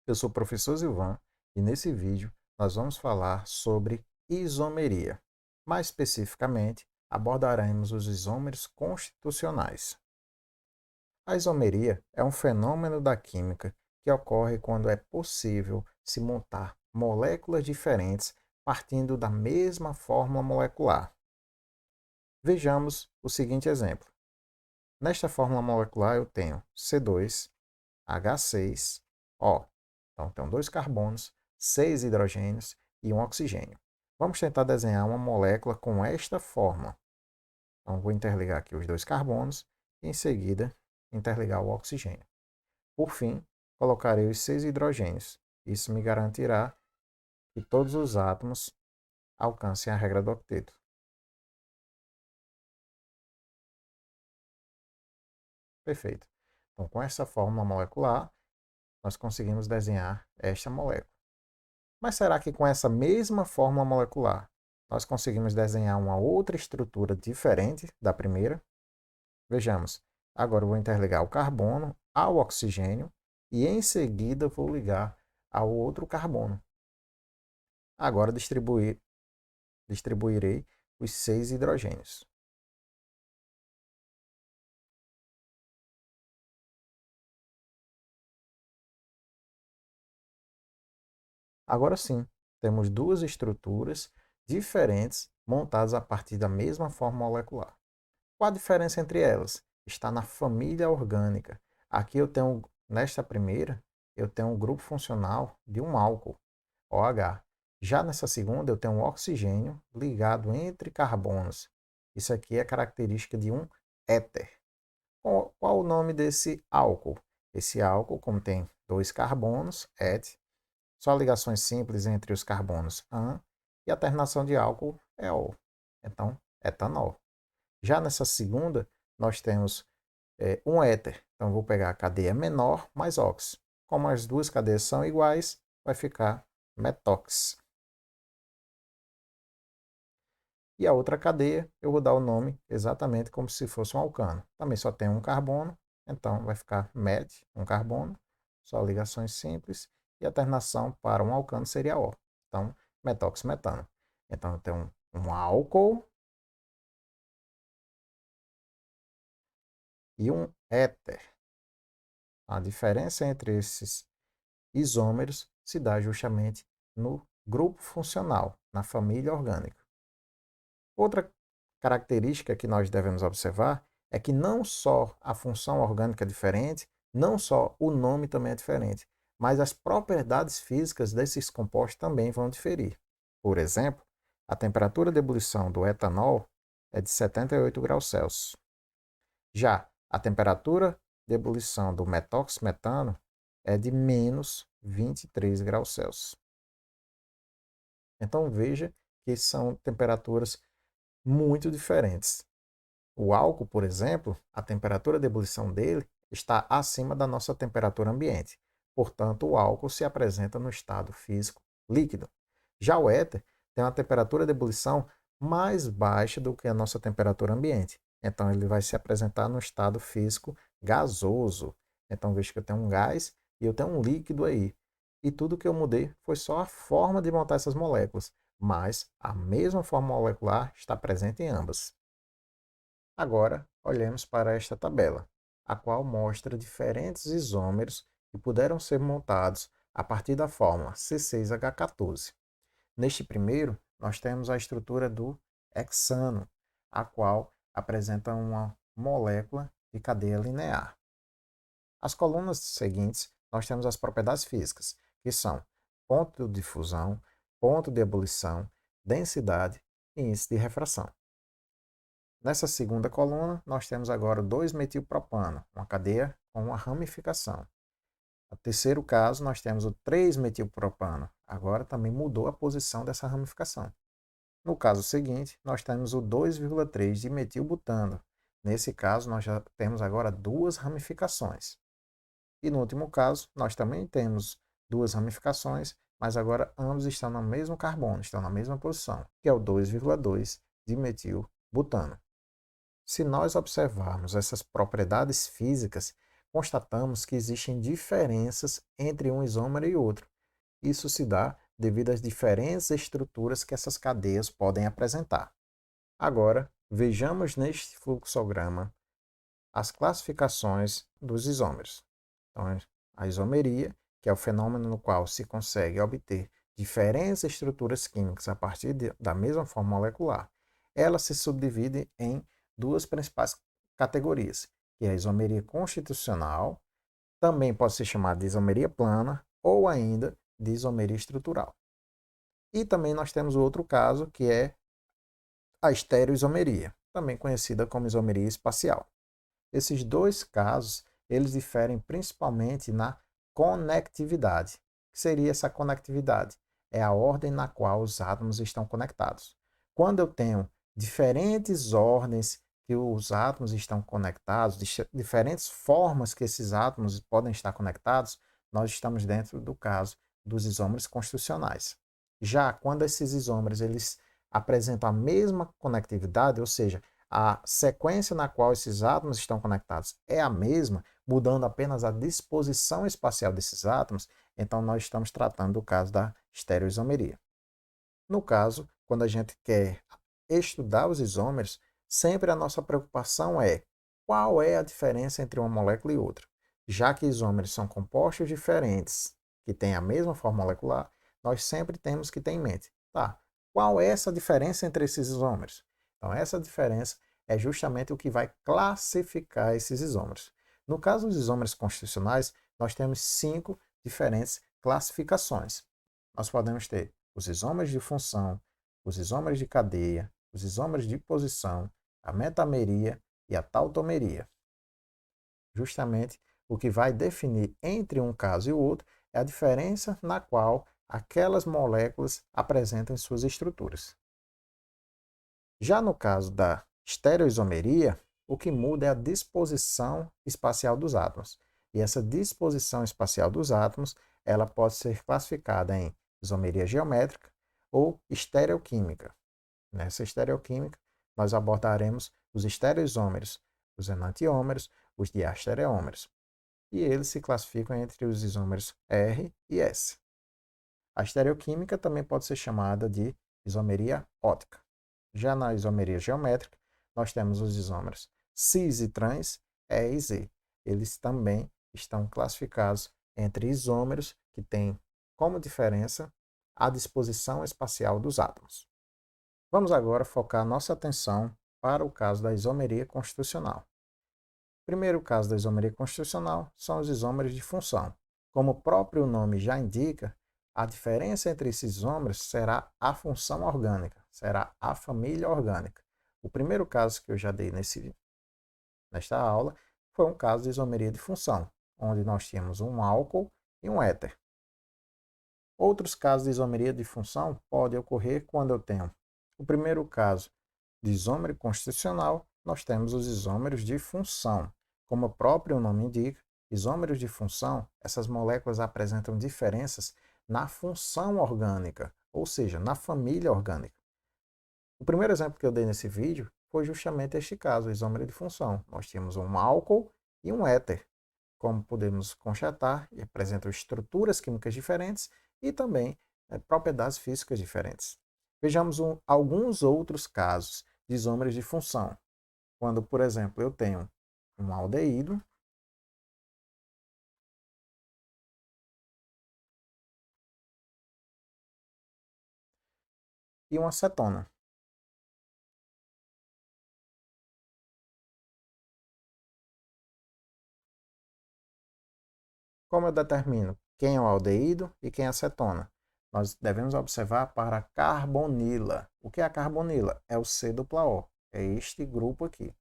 Eu sou o professor Silvan e nesse vídeo nós vamos falar sobre isomeria. Mais especificamente, abordaremos os isômeros constitucionais. A isomeria é um fenômeno da química que ocorre quando é possível se montar moléculas diferentes partindo da mesma fórmula molecular. Vejamos o seguinte exemplo. Nesta fórmula molecular eu tenho C2H6O. Então, tenho dois carbonos, 6 hidrogênios e um oxigênio. Vamos tentar desenhar uma molécula com esta forma. Então, vou interligar aqui os dois carbonos e, em seguida, interligar o oxigênio. Por fim, colocarei os 6 hidrogênios. Isso me garantirá que todos os átomos alcancem a regra do octeto. Perfeito. Então, com essa fórmula molecular, nós conseguimos desenhar esta molécula. Mas será que com essa mesma fórmula molecular nós conseguimos desenhar uma outra estrutura diferente da primeira? Vejamos. Agora eu vou interligar o carbono ao oxigênio e em seguida vou ligar ao outro carbono. Agora distribuirei os 6 hidrogênios. Agora sim, temos duas estruturas diferentes montadas a partir da mesma fórmula molecular. Qual a diferença entre elas? Está na família orgânica. Aqui eu tenho, nesta primeira, eu tenho um grupo funcional de um álcool, OH. Já nessa segunda, eu tenho um oxigênio ligado entre carbonos. Isso aqui é característica de um éter. Qual o nome desse álcool? Esse álcool, como tem dois carbonos, et, só ligações simples entre os carbonos an, e a terminação de álcool é ol. Então, etanol. Já nessa segunda, nós temos um éter. Então, vou pegar a cadeia menor mais ox. Como as duas cadeias são iguais, vai ficar metox. E a outra cadeia, eu vou dar o nome exatamente como se fosse um alcano. Também só tem um carbono, então vai ficar met, um carbono, só ligações simples. E a terminação para um alcano seria O. Então, metox-metano. Então, eu tenho um álcool e um éter. A diferença entre esses isômeros se dá justamente no grupo funcional, na família orgânica. Outra característica que nós devemos observar é que não só a função orgânica é diferente, não só o nome também é diferente, mas as propriedades físicas desses compostos também vão diferir. Por exemplo, a temperatura de ebulição do etanol é de 78 graus Celsius. Já a temperatura de ebulição do metox-metano é de menos 23 graus Celsius. Então veja que são temperaturas muito diferentes. O álcool, por exemplo, a temperatura de ebulição dele está acima da nossa temperatura ambiente. Portanto, o álcool se apresenta no estado físico líquido. Já o éter tem uma temperatura de ebulição mais baixa do que a nossa temperatura ambiente. Então, ele vai se apresentar no estado físico gasoso. Então, veja que eu tenho um gás e eu tenho um líquido aí. E tudo que eu mudei foi só a forma de montar essas moléculas, mas a mesma forma molecular está presente em ambas. Agora, olhemos para esta tabela, a qual mostra diferentes isômeros que puderam ser montados a partir da fórmula C6H14. Neste primeiro, nós temos a estrutura do hexano, a qual apresenta uma molécula de cadeia linear. As colunas seguintes, nós temos as propriedades físicas, que são ponto de fusão, ponto de ebulição, densidade e índice de refração. Nessa segunda coluna, nós temos agora 2-metilpropano, uma cadeia com uma ramificação. No terceiro caso, nós temos o 3-metilpropano. Agora também mudou a posição dessa ramificação. No caso seguinte, nós temos o 2,3 de metilbutano. Nesse caso, nós já temos agora duas ramificações. E no último caso, nós também temos duas ramificações, mas agora ambos estão no mesmo carbono, estão na mesma posição, que é o 2,2 de metilbutano. Se nós observarmos essas propriedades físicas, constatamos que existem diferenças entre um isômero e outro. Isso se dá devido às diferentes estruturas que essas cadeias podem apresentar. Agora, vejamos neste fluxograma as classificações dos isômeros. Então, a isomeria, que é o fenômeno no qual se consegue obter diferentes estruturas químicas a partir da mesma forma molecular, ela se subdivide em duas principais categorias, que é a isomeria constitucional, também pode ser chamada de isomeria plana ou ainda de isomeria estrutural. E também nós temos o outro caso, que é a estereoisomeria, também conhecida como isomeria espacial. Esses dois casos, eles diferem principalmente na conectividade. O que seria essa conectividade? É a ordem na qual os átomos estão conectados. Quando eu tenho diferentes ordens que os átomos estão conectados, diferentes formas que esses átomos podem estar conectados, nós estamos dentro do caso dos isômeros constitucionais. Já quando esses isômeros eles apresentam a mesma conectividade, ou seja, a sequência na qual esses átomos estão conectados é a mesma, mudando apenas a disposição espacial desses átomos, então nós estamos tratando do caso da estereoisomeria. No caso, quando a gente quer estudar os isômeros, sempre a nossa preocupação é qual é a diferença entre uma molécula e outra. Já que isômeros são compostos diferentes que têm a mesma forma molecular, nós sempre temos que ter em mente, tá, qual é essa diferença entre esses isômeros? Então, essa diferença é justamente o que vai classificar esses isômeros. No caso dos isômeros constitucionais, nós temos 5 diferentes classificações. Nós podemos ter os isômeros de função, os isômeros de cadeia, os isômeros de posição, a metameria e a tautomeria. Justamente o que vai definir entre um caso e o outro é a diferença na qual aquelas moléculas apresentam suas estruturas. Já no caso da estereoisomeria, o que muda é a disposição espacial dos átomos. E essa disposição espacial dos átomos, ela pode ser classificada em isomeria geométrica ou estereoquímica. Nessa estereoquímica, nós abordaremos os estereoisômeros, os enantiômeros, os diastereômeros. E eles se classificam entre os isômeros R e S. A estereoquímica também pode ser chamada de isomeria ótica. Já na isomeria geométrica, nós temos os isômeros cis e trans, E e Z. Eles também estão classificados entre isômeros que têm como diferença a disposição espacial dos átomos. Vamos agora focar nossa atenção para o caso da isomeria constitucional. O primeiro caso da isomeria constitucional são os isômeros de função. Como o próprio nome já indica, a diferença entre esses isômeros será a função orgânica, será a família orgânica. O primeiro caso que eu já dei nesta aula foi um caso de isomeria de função, onde nós tínhamos um álcool e um éter. Outros casos de isomeria de função podem ocorrer quando eu tenho o primeiro caso de isômero constitucional, nós temos os isômeros de função. Como o próprio nome indica, isômeros de função, essas moléculas apresentam diferenças na função orgânica, ou seja, na família orgânica. O primeiro exemplo que eu dei nesse vídeo foi justamente este caso, o isômero de função. Nós tínhamos um álcool e um éter. Como podemos constatar, apresentam estruturas químicas diferentes e também propriedades físicas diferentes. Vejamos alguns outros casos de isômeros de função. Quando, por exemplo, eu tenho um aldeído e uma cetona. Como eu determino quem é o aldeído e quem é a cetona? Nós devemos observar para a carbonila. O que é a carbonila? É o C-O, é este grupo aqui.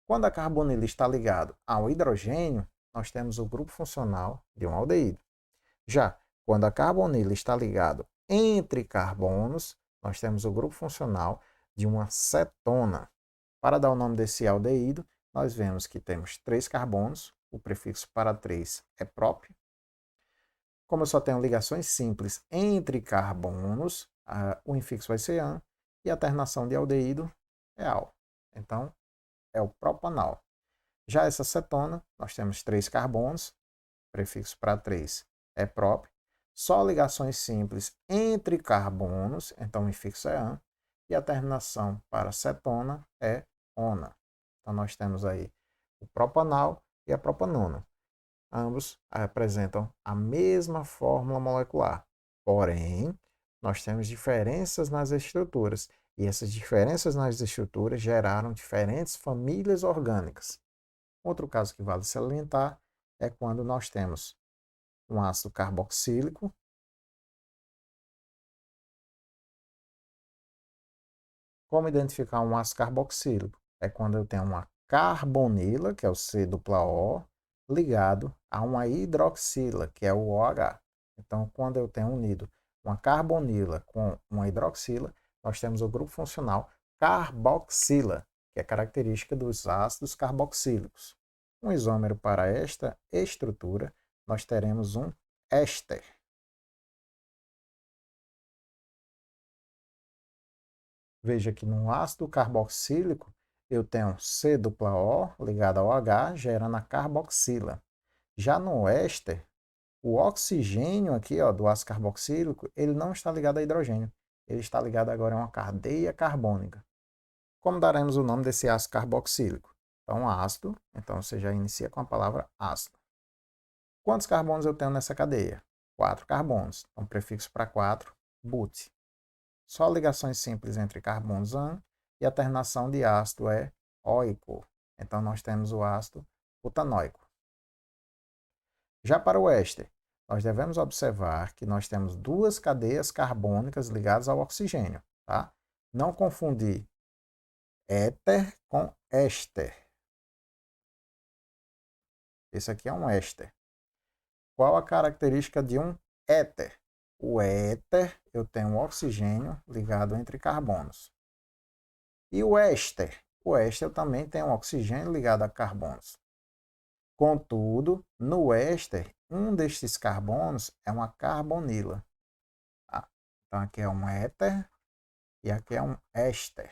Quando a carbonila está ligado ao hidrogênio, nós temos o grupo funcional de um aldeído. Já quando a carbonila está ligado entre carbonos, nós temos o grupo funcional de uma cetona. Para dar o nome desse aldeído, nós vemos que temos 3 carbonos, o prefixo para 3 é próprio. Como eu só tenho ligações simples entre carbonos, o infixo vai ser an e a terminação de aldeído é al. Então, é o propanal. Já essa cetona, nós temos 3 carbonos, prefixo para 3 é próprio, só ligações simples entre carbonos, então o infixo é -an, e a terminação para cetona é -ona. Então nós temos aí o propanal e a propanona. Ambos apresentam a mesma fórmula molecular, porém, nós temos diferenças nas estruturas, e essas diferenças nas estruturas geraram diferentes famílias orgânicas. Outro caso que vale salientar é quando nós temos um ácido carboxílico. Como identificar um ácido carboxílico? É quando eu tenho uma carbonila, que é o C-O, ligado a uma hidroxila, que é o OH. Então, quando eu tenho unido uma carbonila com uma hidroxila, nós temos o grupo funcional carboxila, que é característica dos ácidos carboxílicos. Um isômero para esta estrutura, nós teremos um éster. Veja que no ácido carboxílico eu tenho C-O ligado ao H, gerando a carboxila. Já no éster, o oxigênio aqui do ácido carboxílico, ele não está ligado a hidrogênio. Ele está ligado agora a uma cadeia carbônica. Como daremos o nome desse ácido carboxílico? Então, ácido, então você já inicia com a palavra ácido. Quantos carbonos eu tenho nessa cadeia? 4 carbonos. Então, prefixo para 4, but. Só ligações simples entre carbonos AN e a terminação de ácido é óico. Então, nós temos o ácido butanoico. Já para o éster, nós devemos observar que nós temos duas cadeias carbônicas ligadas ao oxigênio. Tá? Não confundir éter com éster. Esse aqui é um éster. Qual a característica de um éter? O éter, eu tenho um oxigênio ligado entre carbonos. E o éster? O éster também tem um oxigênio ligado a carbonos. Contudo, no éster, um destes carbonos é uma carbonila. Tá? Então, aqui é um éter e aqui é um éster.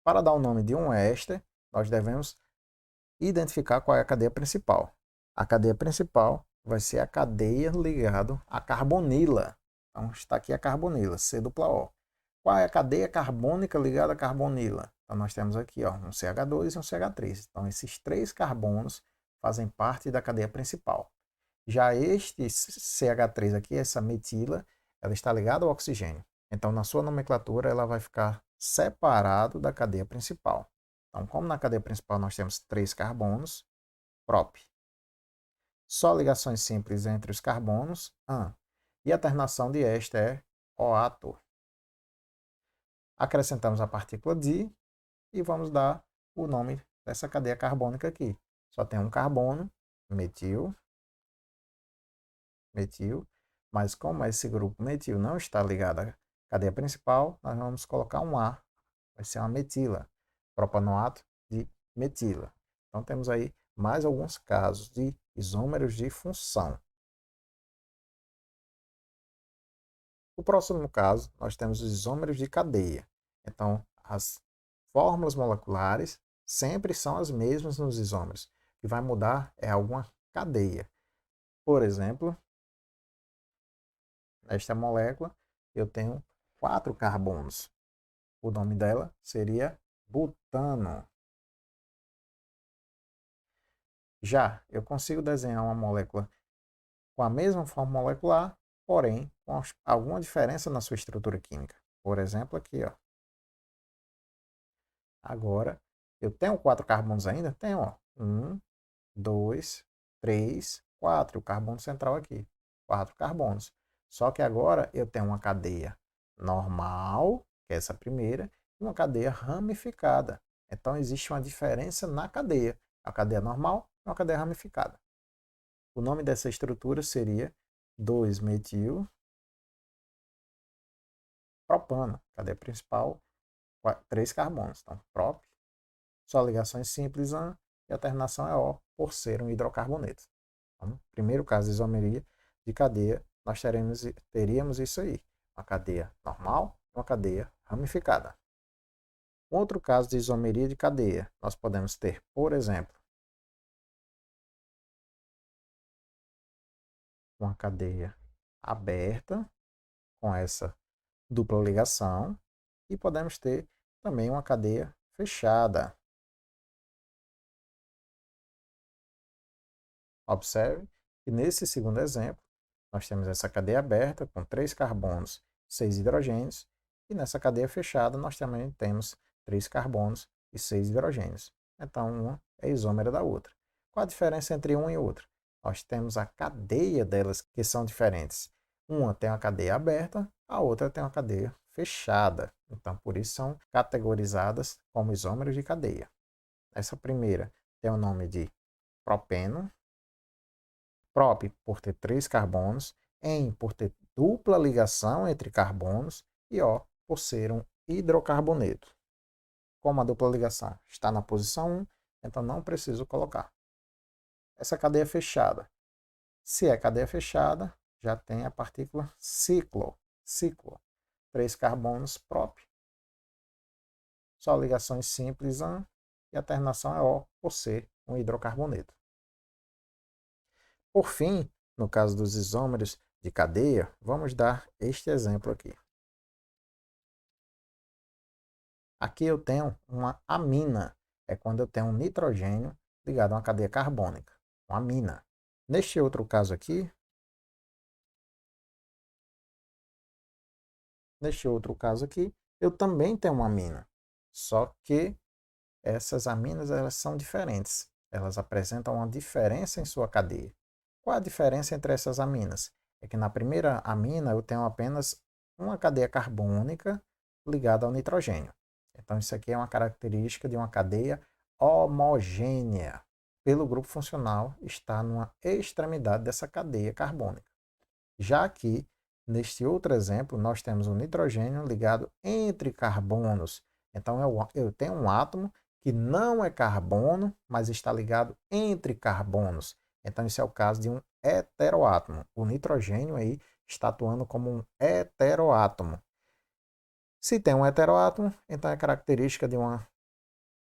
Para dar o nome de um éster, nós devemos identificar qual é a cadeia principal. A cadeia principal vai ser a cadeia ligada à carbonila. Então, está aqui a carbonila, C-O. Qual é a cadeia carbônica ligada à carbonila? Então, nós temos aqui um CH2 e um CH3. Então, esses 3 carbonos fazem parte da cadeia principal. Já este CH3 aqui, essa metila, ela está ligada ao oxigênio. Então, na sua nomenclatura, ela vai ficar separado da cadeia principal. Então, como na cadeia principal nós temos 3 carbonos, prop. Só ligações simples entre os carbonos, AN. E a terminação de éster é OATO. Acrescentamos a partícula di e vamos dar o nome dessa cadeia carbônica aqui. Só tem um carbono, metil, metil, mas como esse grupo metil não está ligado à cadeia principal, nós vamos colocar um A, vai ser uma metila, propanoato de metila. Então temos aí mais alguns casos de isômeros de função. No próximo caso, nós temos os isômeros de cadeia. Então, as fórmulas moleculares sempre são as mesmas nos isômeros. O que vai mudar é alguma cadeia. Por exemplo, nesta molécula eu tenho 4 carbonos. O nome dela seria butano. Já eu consigo desenhar uma molécula com a mesma forma molecular, porém com alguma diferença na sua estrutura química. Por exemplo, aqui, ó. Agora, eu tenho 4 carbonos ainda? Tenho, ó. 1, 2, 3, 4. O carbono central aqui. 4 carbonos. Só que agora eu tenho uma cadeia normal, que é essa primeira, e uma cadeia ramificada. Então, existe uma diferença na cadeia. A cadeia normal e uma cadeia ramificada. O nome dessa estrutura seria 2-metil propano. Cadeia principal, 3 carbonos. Então, prop, só ligações simples AN e a terminação é O, por ser um hidrocarboneto. Então, no primeiro caso de isomeria de cadeia, nós teríamos isso aí. Uma cadeia normal e uma cadeia ramificada. Outro caso de isomeria de cadeia, nós podemos ter, por exemplo, uma cadeia aberta com essa dupla ligação e podemos ter também uma cadeia fechada. Observe que nesse segundo exemplo, nós temos essa cadeia aberta com 3 carbonos, 6 hidrogênios, e nessa cadeia fechada nós também temos 3 carbonos e 6 hidrogênios. Então, uma é isômera da outra. Qual a diferença entre uma e outra? Nós temos a cadeia delas que são diferentes. Uma tem uma cadeia aberta, a outra tem uma cadeia fechada. Então, por isso são categorizadas como isômeros de cadeia. Essa primeira tem o nome de propeno, prop por ter 3 carbonos, en por ter dupla ligação entre carbonos e O por ser um hidrocarboneto. Como a dupla ligação está na posição 1, então não preciso colocar. Essa cadeia fechada. Se é cadeia fechada, já tem a partícula ciclo. 3 carbonos prop, só ligações simples AN, e a terminação é O por ser um hidrocarboneto. Por fim, no caso dos isômeros de cadeia, vamos dar este exemplo aqui. Aqui eu tenho uma amina, é quando eu tenho um nitrogênio ligado a uma cadeia carbônica, uma amina. Neste outro caso aqui, eu também tenho uma amina, só que essas aminas elas são diferentes, elas apresentam uma diferença em sua cadeia. Qual a diferença entre essas aminas? É que na primeira amina eu tenho apenas uma cadeia carbônica ligada ao nitrogênio. Então isso aqui é uma característica de uma cadeia homogênea. Pelo grupo funcional está numa extremidade dessa cadeia carbônica. Já aqui, neste outro exemplo, nós temos o nitrogênio ligado entre carbonos. Então eu tenho um átomo que não é carbono, mas está ligado entre carbonos. Então, esse é o caso de um heteroátomo. O nitrogênio aí está atuando como um heteroátomo. Se tem um heteroátomo, então é característica de uma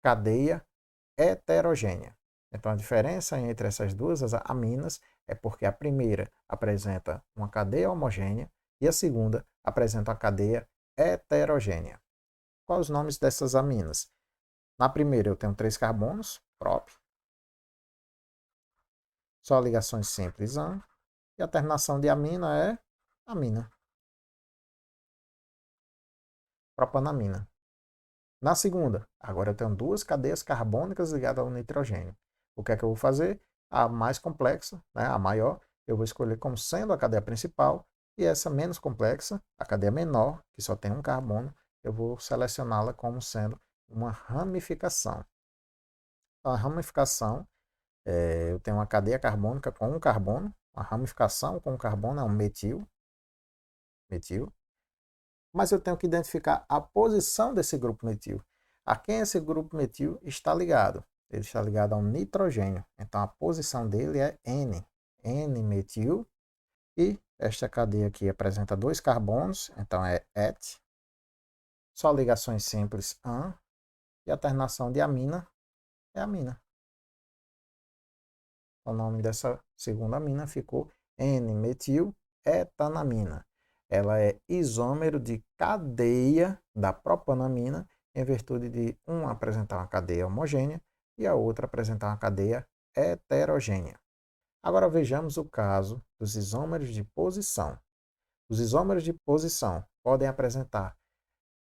cadeia heterogênea. Então, a diferença entre essas duas aminas é porque a primeira apresenta uma cadeia homogênea e a segunda apresenta uma cadeia heterogênea. Quais os nomes dessas aminas? Na primeira eu tenho 3 carbonos, prop, só ligações simples AN, e a terminação de amina é amina, propanamina. Na segunda, agora eu tenho 2 cadeias carbônicas ligadas ao nitrogênio. O que é que eu vou fazer? A mais complexa, né, a maior, eu vou escolher como sendo a cadeia principal, e essa menos complexa, a cadeia menor, que só tem um carbono, eu vou selecioná-la como sendo uma ramificação. A ramificação, eu tenho uma cadeia carbônica com um carbono, a ramificação com um carbono é um metil, mas eu tenho que identificar a posição desse grupo metil. A quem esse grupo metil está ligado? Ele está ligado ao nitrogênio. Então a posição dele é N, N-metil. E esta cadeia aqui apresenta 2 carbonos, então é ET. Só ligações simples AN. E a terminação de amina é amina. O nome dessa segunda amina ficou N-metil-etanamina. Ela é isômero de cadeia da propanamina, em virtude de uma apresentar uma cadeia homogênea e a outra apresentar uma cadeia heterogênea. Agora vejamos o caso dos isômeros de posição. Os isômeros de posição podem apresentar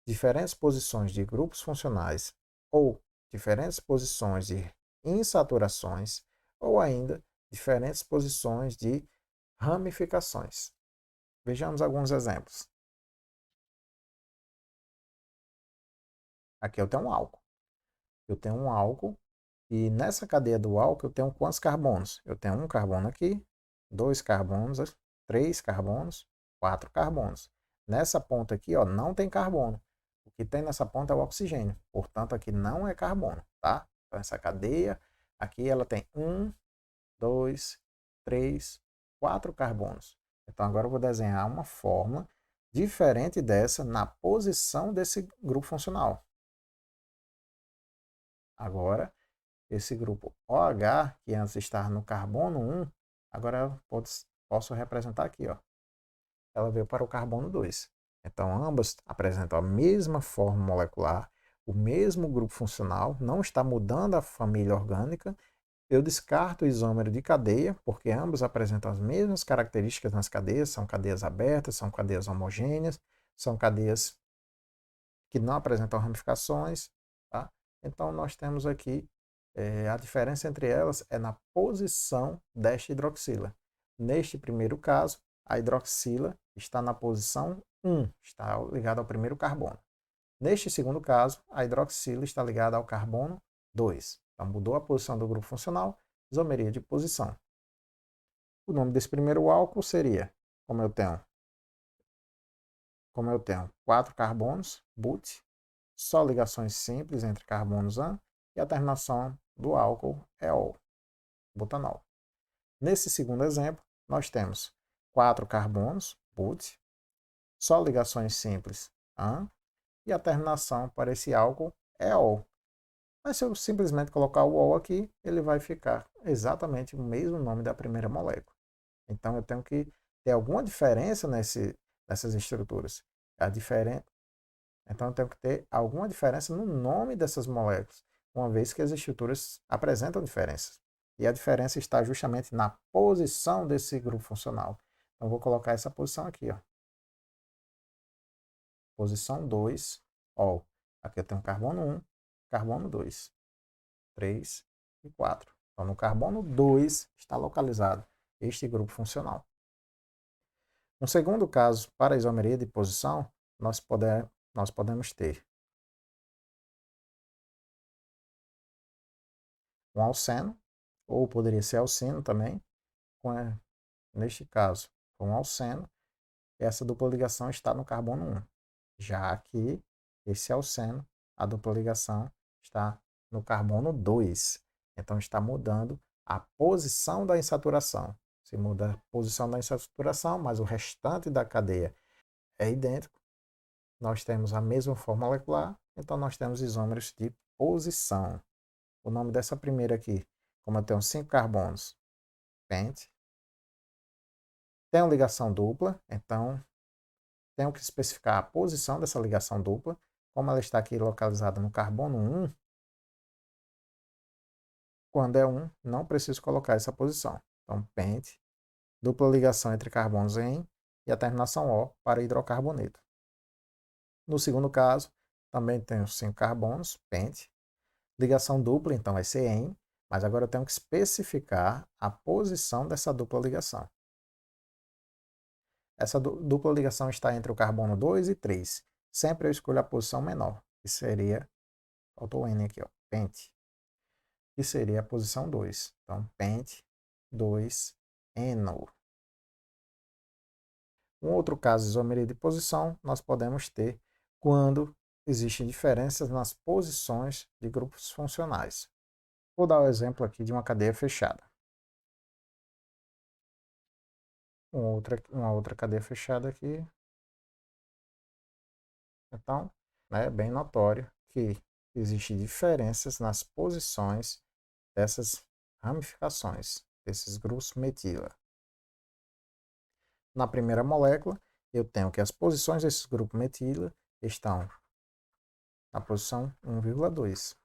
diferentes posições de grupos funcionais ou diferentes posições de insaturações ou ainda diferentes posições de ramificações. Vejamos alguns exemplos. Aqui eu tenho um álcool. Eu tenho um álcool e nessa cadeia do álcool eu tenho quantos carbonos? Eu tenho um carbono aqui, 2 carbonos, 3 carbonos, 4 carbonos. Nessa ponta aqui, ó, não tem carbono. O que tem nessa ponta é o oxigênio. Portanto, aqui não é carbono, tá? Então, essa cadeia aqui ela tem 1, 2, 3, 4 carbonos. Então, agora eu vou desenhar uma fórmula diferente dessa na posição desse grupo funcional. Agora, esse grupo OH, que antes estava no carbono 1, agora eu posso representar aqui, ó. Ela veio para o carbono 2. Então, ambas apresentam a mesma forma molecular, o mesmo grupo funcional, não está mudando a família orgânica. Eu descarto o isômero de cadeia, porque ambos apresentam as mesmas características nas cadeias, são cadeias abertas, são cadeias homogêneas, são cadeias que não apresentam ramificações. Tá? Então, nós temos aqui, a diferença entre elas é na posição desta hidroxila. Neste primeiro caso, a hidroxila está na posição 1, está ligada ao primeiro carbono. Neste segundo caso, a hidroxila está ligada ao carbono 2. Então, mudou a posição do grupo funcional, isomeria de posição. O nome desse primeiro álcool seria, como eu tenho 4 carbonos, but, só ligações simples entre carbonos AN, e a terminação do álcool é OL, butanol. Nesse segundo exemplo, nós temos 4 carbonos, but, só ligações simples AN, e a terminação para esse álcool é OL. Mas se eu simplesmente colocar o OL aqui, ele vai ficar exatamente o mesmo nome da primeira molécula. Então eu tenho que ter alguma diferença nessas estruturas. Então eu tenho que ter alguma diferença no nome dessas moléculas, uma vez que as estruturas apresentam diferenças. E a diferença está justamente na posição desse grupo funcional. Então eu vou colocar essa posição aqui, ó. Posição 2, ó. Aqui eu tenho carbono 1, carbono 2, 3 e 4. Então no carbono 2 está localizado este grupo funcional. No segundo caso, para a isomeria de posição, nós podemos ter um alceno, ou poderia ser alcino também, neste caso, com alceno, essa dupla ligação está no carbono 1. Já aqui, esse alceno, a dupla ligação está no carbono 2. Então, está mudando a posição da insaturação. Se muda a posição da insaturação, mas o restante da cadeia é idêntico, nós temos a mesma forma molecular, então nós temos isômeros de posição. O nome dessa primeira aqui, como eu tenho 5 carbonos, pente. Tem ligação dupla, então tenho que especificar a posição dessa ligação dupla. Como ela está aqui localizada no carbono 1, quando é 1, não preciso colocar essa posição. Então, pente, dupla ligação entre carbonos em e a terminação O para hidrocarboneto. No segundo caso, também tenho 5 carbonos, pente, ligação dupla, então vai ser em, mas agora eu tenho que especificar a posição dessa dupla ligação. Essa dupla ligação está entre o carbono 2 e 3. Sempre eu escolho a posição menor, que seria, faltou o N aqui, ó, pente, que seria a posição 2. Então, pente 2-eno. Um outro caso de isomeria de posição nós podemos ter quando existem diferenças nas posições de grupos funcionais. Vou dar o exemplo aqui de uma cadeia fechada. Uma outra cadeia fechada aqui. Então, é bem notório que existem diferenças nas posições dessas ramificações, desses grupos metila. Na primeira molécula, eu tenho que as posições desses grupos metila estão na posição 1,2.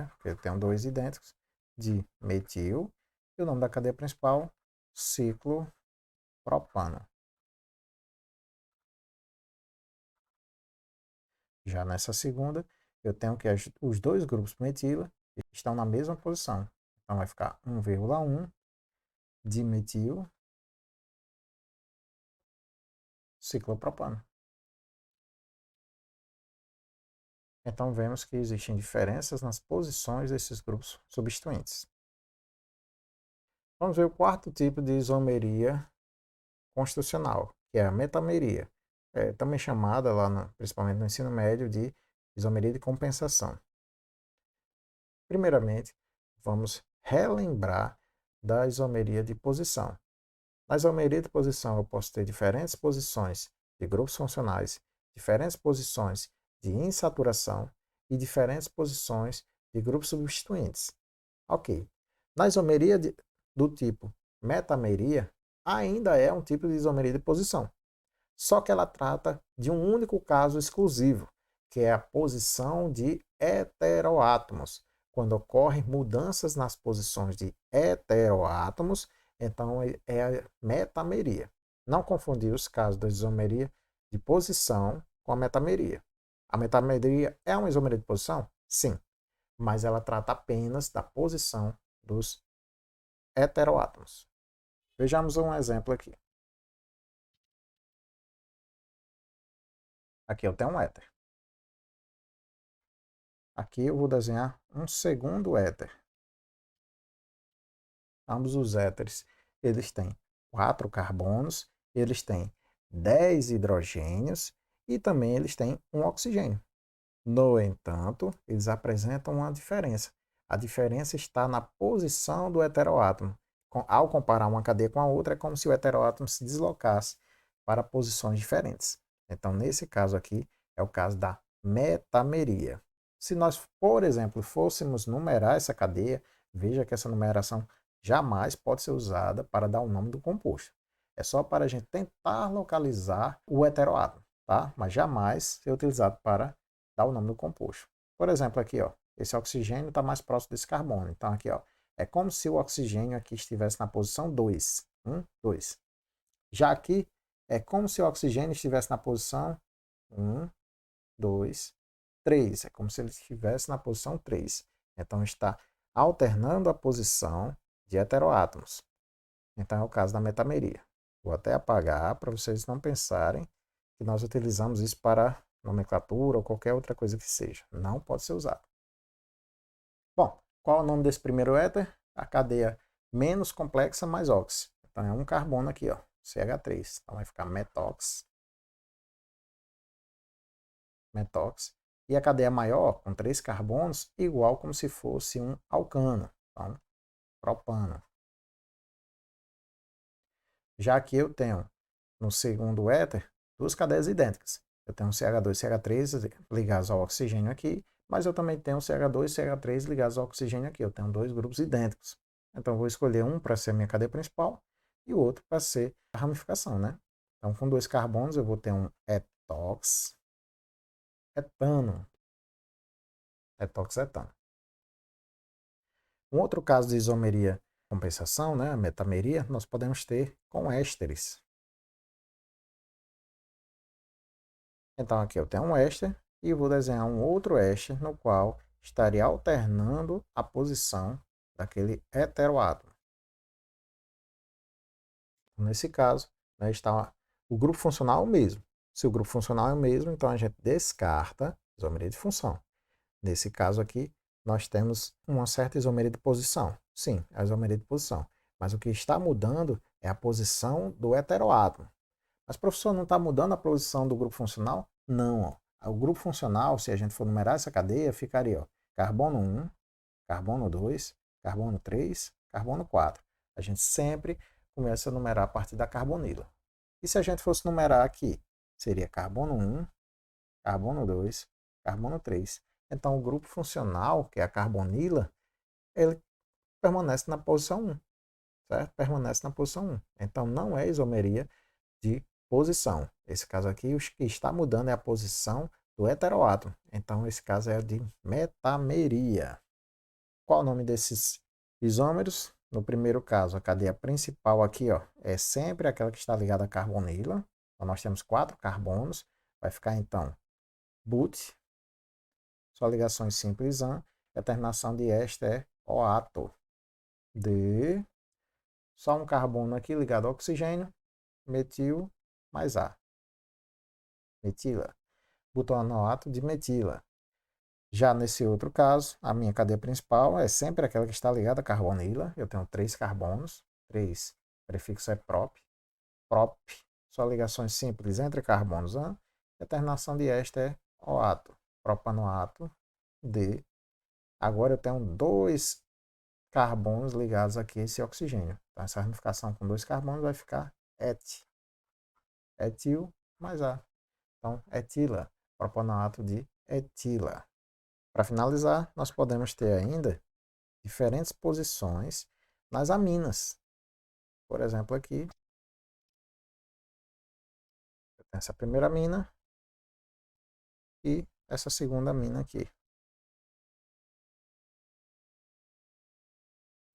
Porque eu tenho dois idênticos, de metil, e o nome da cadeia principal, ciclopropano. Já nessa segunda, eu tenho que os dois grupos metila estão na mesma posição. Então vai ficar 1,1 dimetil ciclopropano. Então vemos que existem diferenças nas posições desses grupos substituintes. Vamos ver o quarto tipo de isomeria constitucional, que é a metameria. Também chamada, principalmente no ensino médio, de isomeria de compensação. Primeiramente, vamos relembrar da isomeria de posição. Na isomeria de posição, eu posso ter diferentes posições de grupos funcionais, diferentes posições de insaturação e diferentes posições de grupos substituintes. Ok. Na isomeria do tipo metameria, ainda é um tipo de isomeria de posição, só que ela trata de um único caso exclusivo, que é a posição de heteroátomos. Quando ocorrem mudanças nas posições de heteroátomos, então é a metameria. Não confundir os casos da isomeria de posição com a metameria. A metameria é uma isomeria de posição? Sim, mas ela trata apenas da posição dos heteroátomos. Vejamos um exemplo aqui. Aqui eu tenho um éter. Aqui eu vou desenhar um segundo éter. Ambos os éteres, eles têm 4 carbonos, eles têm 10 hidrogênios e também eles têm um oxigênio. No entanto, eles apresentam uma diferença. A diferença está na posição do heteroátomo. Ao comparar uma cadeia com a outra, é como se o heteroátomo se deslocasse para posições diferentes. Então, nesse caso aqui, é o caso da metameria. Se nós, por exemplo, fôssemos numerar essa cadeia, veja que essa numeração jamais pode ser usada para dar o nome do composto. É só para a gente tentar localizar o heteroátomo, tá? Mas jamais ser utilizado para dar o nome do composto. Por exemplo, aqui, ó, esse oxigênio está mais próximo desse carbono. Então, aqui, ó, é como se o oxigênio aqui estivesse na posição 2. 2. Já aqui, é como se o oxigênio estivesse na posição 1, 2, 3. É como se ele estivesse na posição 3. Então, está alternando a posição de heteroátomos. Então, é o caso da metameria. Vou até apagar para vocês não pensarem que nós utilizamos isso para nomenclatura ou qualquer outra coisa que seja. Não pode ser usado. Bom, qual é o nome desse primeiro éter? A cadeia menos complexa mais ox. Então é um carbono aqui, ó, CH3. Então vai ficar metox. Metox. E a cadeia maior, com 3 carbonos, igual como se fosse um alcano. Então, propano. Já aqui eu tenho, no segundo éter, duas cadeias idênticas. Eu tenho um CH2 e CH3 ligados ao oxigênio aqui, mas eu também tenho CH2 e CH3 ligados ao oxigênio aqui. Eu tenho dois grupos idênticos. Então, eu vou escolher um para ser a minha cadeia principal e o outro para ser a ramificação, né? Então, com 2 carbonos, eu vou ter um etox, etano. Etox, etano. Um outro caso de isomeria compensação, né, a metameria, nós podemos ter com ésteres. Então aqui eu tenho um éster e vou desenhar um outro éster no qual estaria alternando a posição daquele heteroátomo. Nesse caso, né, está o grupo funcional é o mesmo. Se o grupo funcional é o mesmo, então a gente descarta a isomeria de função. Nesse caso aqui, nós temos uma certa isomeria de posição. Sim, a isomeria de posição. Mas o que está mudando é a posição do heteroátomo. Mas, professor, não está mudando a posição do grupo funcional? Não. Ó. O grupo funcional, se a gente for numerar essa cadeia, ficaria ó, carbono 1, carbono 2, carbono 3, carbono 4. A gente sempre começa a numerar a partir da carbonila. E se a gente fosse numerar aqui, seria carbono 1, carbono 2, carbono 3. Então, o grupo funcional, que é a carbonila, ele permanece na posição 1, certo? Permanece na posição 1. Então, não é isomeria de posição. Esse caso aqui, o que está mudando é a posição do heteroátomo. Então, esse caso é de metameria. Qual o nome desses isômeros? No primeiro caso, a cadeia principal aqui ó, é sempre aquela que está ligada à carbonila. Então, nós temos 4 carbonos. Vai ficar, então, but. Só ligações simples an. E a terminação de éster é oato. De. Só um carbono aqui ligado ao oxigênio. Metil mais A. Metila. Butanoato de metila. Já nesse outro caso, a minha cadeia principal é sempre aquela que está ligada à carbonila. Eu tenho 3 carbonos, 3, prefixo é prop. Prop, só ligações simples entre carbonos. A terminação de éster é oato, propanoato de. Agora eu tenho 2 carbonos ligados aqui a esse oxigênio. Então essa ramificação com 2 carbonos vai ficar et. Etil mais A. Então etila, propanoato de etila. Para finalizar, nós podemos ter ainda diferentes posições nas aminas. Por exemplo, aqui, eu tenho essa primeira amina e essa segunda amina aqui.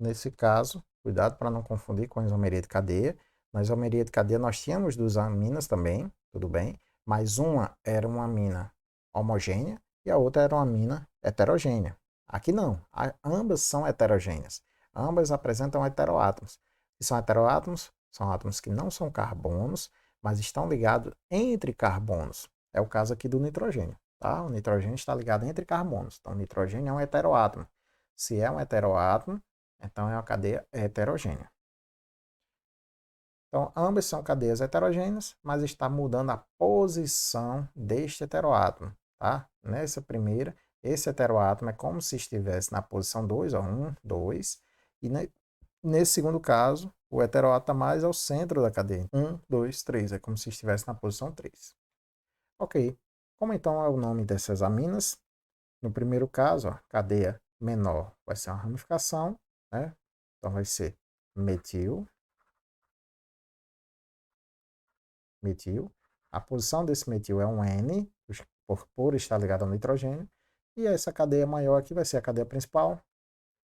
Nesse caso, cuidado para não confundir com a isomeria de cadeia. Na isomeria de cadeia nós tínhamos duas aminas também, tudo bem, mas uma era uma amina homogênea e a outra era uma amina heterogênea. Aqui não, ambas são heterogêneas. Ambas apresentam heteroátomos. E são heteroátomos, são átomos que não são carbonos, mas estão ligados entre carbonos. É o caso aqui do nitrogênio, tá? O nitrogênio está ligado entre carbonos. Então, o nitrogênio é um heteroátomo. Se é um heteroátomo, então é uma cadeia heterogênea. Então, ambas são cadeias heterogêneas, mas está mudando a posição deste heteroátomo. Tá? Nessa primeira, esse heteroátomo é como se estivesse na posição 2, 1, 2. E nesse segundo caso, o heteroátomo está mais ao centro da cadeia. 1, 2, 3. É como se estivesse na posição 3. Ok. Como então é o nome dessas aminas? No primeiro caso, ó, cadeia menor vai ser uma ramificação, né? Então vai ser metil, metil. A posição desse metil é um N, por estar ligado ao nitrogênio. E essa cadeia maior aqui vai ser a cadeia principal,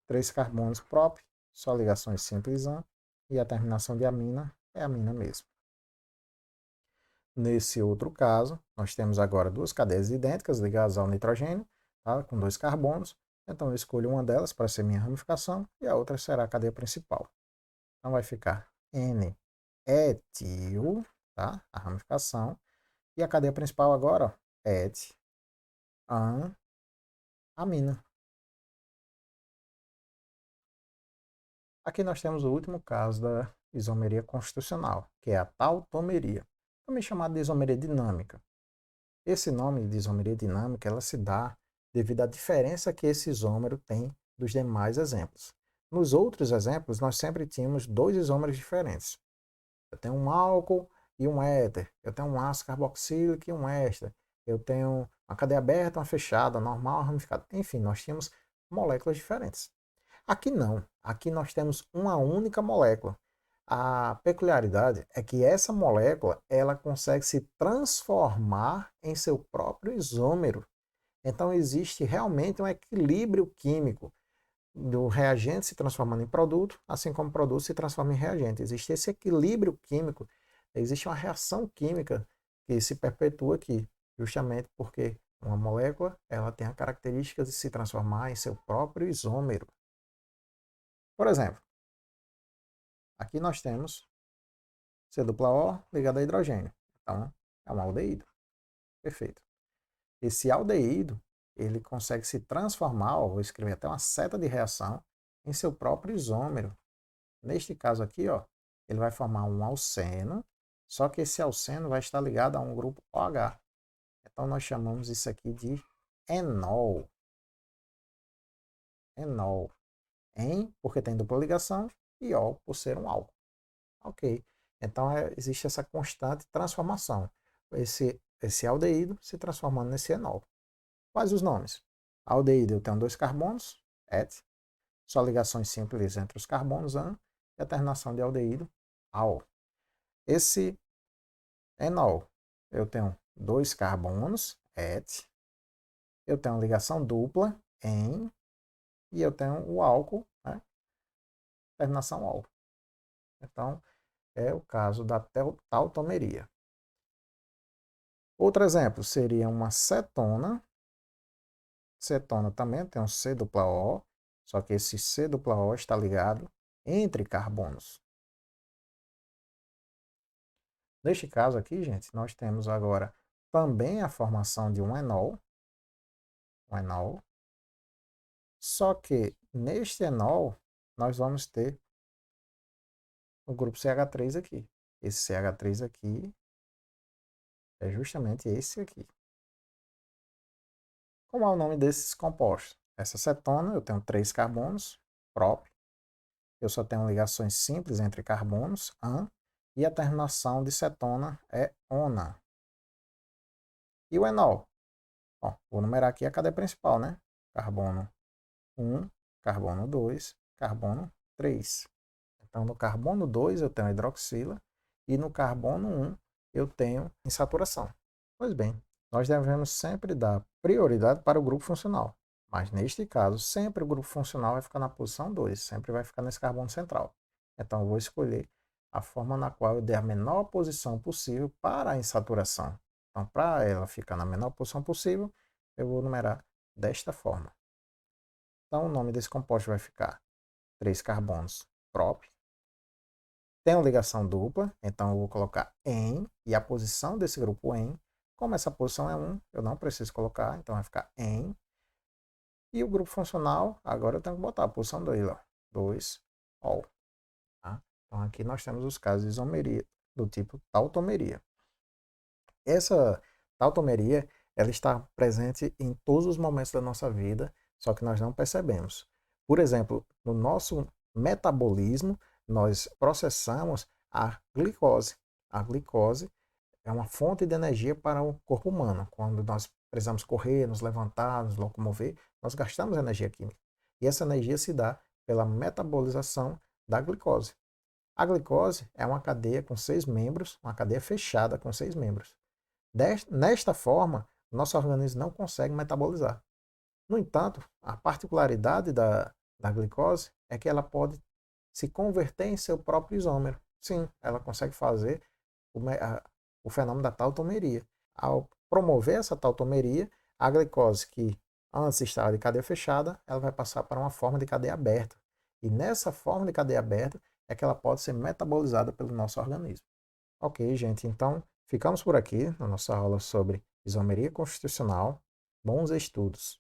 3 carbonos próprios, só ligações simples AN, e a terminação de amina é amina mesmo. Nesse outro caso, nós temos agora duas cadeias idênticas ligadas ao nitrogênio, tá? Com 2 carbonos. Então eu escolho uma delas para ser minha ramificação e a outra será a cadeia principal. Então vai ficar N-etil, tá? A ramificação. E a cadeia principal agora, ó, et-an-amina. Aqui nós temos o último caso da isomeria constitucional, que é a tautomeria, também chamada de isomeria dinâmica. Esse nome de isomeria dinâmica ela se dá devido à diferença que esse isômero tem dos demais exemplos. Nos outros exemplos, nós sempre tínhamos dois isômeros diferentes. Eu tenho um álcool e um éter. Eu tenho um ácido carboxílico e um éster. Eu tenho uma cadeia aberta, uma fechada, normal, ramificada. Enfim, nós tínhamos moléculas diferentes. Aqui não. Aqui nós temos uma única molécula. A peculiaridade é que essa molécula ela consegue se transformar em seu próprio isômero. Então existe realmente um equilíbrio químico do reagente se transformando em produto, assim como o produto se transforma em reagente. Existe esse equilíbrio químico, existe uma reação química que se perpetua aqui, justamente porque uma molécula ela tem a característica de se transformar em seu próprio isômero. Por exemplo, aqui nós temos C+O ligado a hidrogênio. Então, é um aldeído. Perfeito. Esse aldeído, ele consegue se transformar, ó, vou escrever até uma seta de reação, em seu próprio isômero. Neste caso aqui, ó, ele vai formar um alceno, só que esse alceno vai estar ligado a um grupo OH. Então, nós chamamos isso aqui de enol. Enol. En, porque tem dupla ligação, e ol, por ser um álcool. Ok. Então, existe essa constante transformação. Esse aldeído se transformando nesse enol. Quais os nomes? Aldeído, eu tenho 2 carbonos, et, só ligações simples entre os carbonos, an, e a terminação de aldeído, al. Esse enol, eu tenho 2 carbonos, et, eu tenho ligação dupla, en, e eu tenho o álcool, né, terminação al. Então, é o caso da tautomeria. Outro exemplo seria uma cetona. Cetona também tem um C+O, só que esse C+O está ligado entre carbonos. Neste caso aqui, gente, nós temos agora também a formação de um enol, só que neste enol nós vamos ter o grupo CH3 aqui. Esse CH3 aqui é justamente esse aqui. Como é o nome desses compostos? Essa cetona, eu tenho 3 carbonos próprios. Eu só tenho ligações simples entre carbonos, an, e a terminação de cetona é ona. E o enol? Bom, vou numerar aqui a cadeia principal, né? carbono 1, carbono 2, carbono 3. Então, no carbono 2 eu tenho a hidroxila e no carbono 1 eu tenho insaturação. Pois bem, nós devemos sempre dar prioridade para o grupo funcional. Mas neste caso, sempre o grupo funcional vai ficar na posição 2, sempre vai ficar nesse carbono central. Então, eu vou escolher a forma na qual eu dei a menor posição possível para a insaturação. Então, para ela ficar na menor posição possível, eu vou numerar desta forma. Então, o nome desse composto vai ficar 3 carbonos prop. Tem uma ligação dupla, então eu vou colocar em, e a posição desse grupo em, como essa posição é 1, eu não preciso colocar, então vai ficar em. E o grupo funcional, agora eu tenho que botar a posição 2, ó, 2, ol. Tá? Então aqui nós temos os casos de isomeria, do tipo tautomeria. Essa tautomeria, ela está presente em todos os momentos da nossa vida, só que nós não percebemos. Por exemplo, no nosso metabolismo, nós processamos a glicose. A glicose é uma fonte de energia para o corpo humano. Quando nós precisamos correr, nos levantar, nos locomover, nós gastamos energia química. E essa energia se dá pela metabolização da glicose. A glicose é uma cadeia com 6 membros, uma cadeia fechada com 6 membros. Nesta forma, nosso organismo não consegue metabolizar. No entanto, a particularidade da glicose é que ela pode se converter em seu próprio isômero. Sim, ela consegue fazer o fenômeno da tautomeria. Ao promover essa tautomeria, a glicose que antes estava de cadeia fechada, ela vai passar para uma forma de cadeia aberta. E nessa forma de cadeia aberta é que ela pode ser metabolizada pelo nosso organismo. Ok, gente, então ficamos por aqui na nossa aula sobre isomeria constitucional. Bons estudos!